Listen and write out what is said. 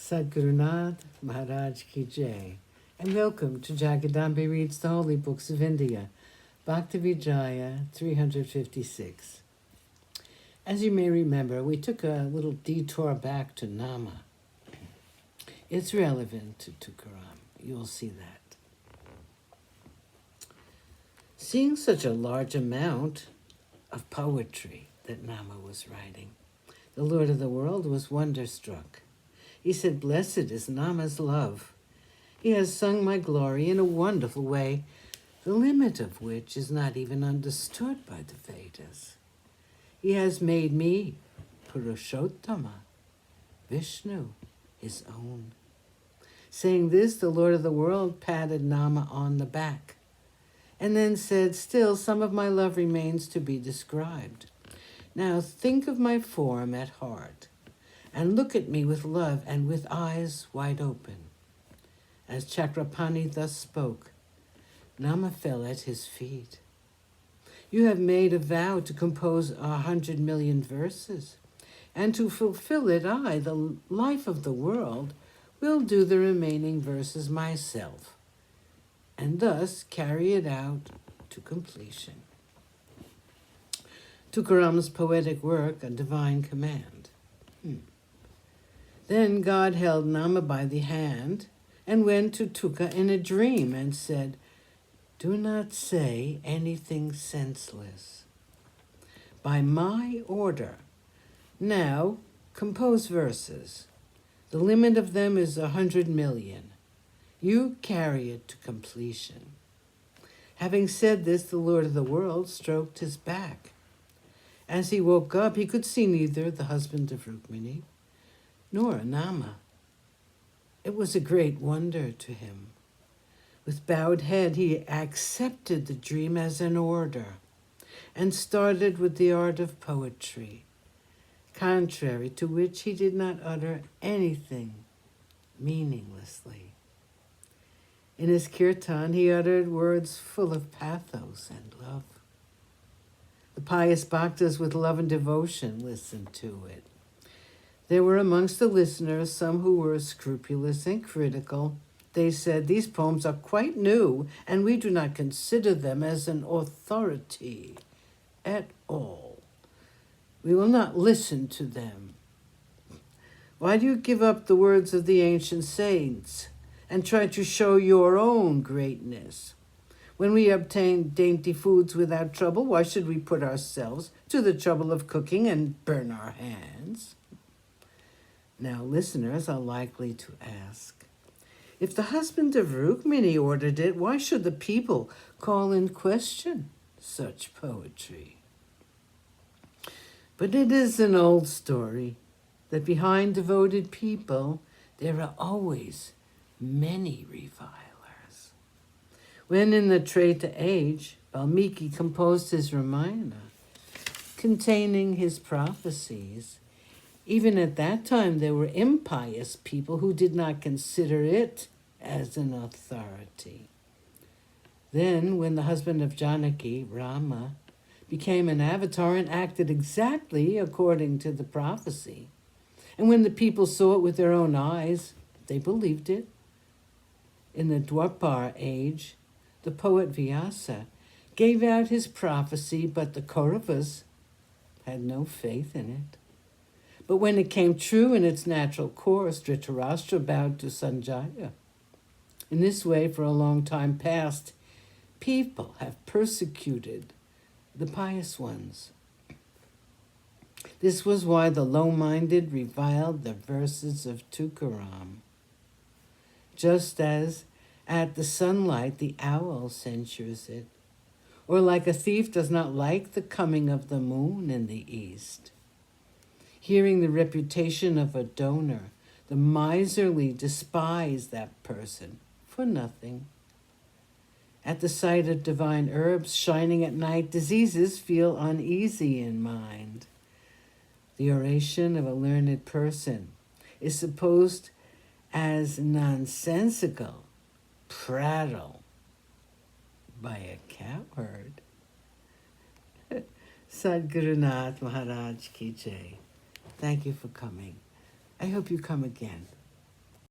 Sadgurunath Maharaj Ki Jai, and welcome to Jagadambe Reads the Holy Books of India, Bhaktavijaya356. As you may remember, we took a little detour back to Nama. It's relevant to Tukaram. You'll see that. Seeing such a large amount of poetry that Nama was writing, the Lord of the World was wonderstruck. He said, "Blessed is Nama's love. He has sung my glory in a wonderful way, the limit of which is not even understood by the Vedas. He has made me, Purushottama, Vishnu, his own." Saying this, the Lord of the World patted Nama on the back, and then said, "Still, some of my love remains to be described. Now think of my form at heart, and look at me with love and with eyes wide open." As Chakrapani thus spoke, Nama fell at his feet. "You have made a vow to compose 100 million verses, and to fulfill it, I, the life of the world, will do the remaining verses myself, and thus carry it out to completion." Tukaram's poetic work, a divine command. Then God held Nama by the hand and went to Tuka in a dream and said, "Do not say anything senseless. By my order, now compose verses. The limit of them is 100 million. You carry it to completion." Having said this, the Lord of the World stroked his back. As he woke up, he could see neither the husband of Rukmini nor Nama. It was a great wonder to him. With bowed head, he accepted the dream as an order and started with the art of poetry, contrary to which he did not utter anything meaninglessly. In his kirtan, he uttered words full of pathos and love. The pious bhaktas with love and devotion listened to it. There were amongst the listeners some who were scrupulous and critical. They said, "These poems are quite new, and we do not consider them as an authority at all. We will not listen to them. Why do you give up the words of the ancient saints and try to show your own greatness? When we obtain dainty foods without trouble, why should we put ourselves to the trouble of cooking and burn our hands?" Now listeners are likely to ask, if the husband of Rukmini ordered it, why should the people call in question such poetry? But it is an old story that behind devoted people there are always many revilers. When in the Treta age, Valmiki composed his Ramayana, containing his prophecies, even at that time there were impious people who did not consider it as an authority. Then, when the husband of Janaki, Rama, became an avatar and acted exactly according to the prophecy, and when the people saw it with their own eyes, they believed it. In the Dwapar age, the poet Vyasa gave out his prophecy, but the Kauravas had no faith in it. But when it came true in its natural course, Dhritarashtra bowed to Sanjaya. In this way, for a long time past, people have persecuted the pious ones. This was why the low-minded reviled the verses of Tukaram. Just as at the sunlight the owl censures it, or like a thief does not like the coming of the moon in the east. Hearing the reputation of a donor, the miserly despise that person for nothing. At the sight of divine herbs shining at night, diseases feel uneasy in mind. The oration of a learned person is supposed as nonsensical prattle by a cowherd. Sadgurunath Maharaj Ki Jai. Thank you for coming. I hope you come again.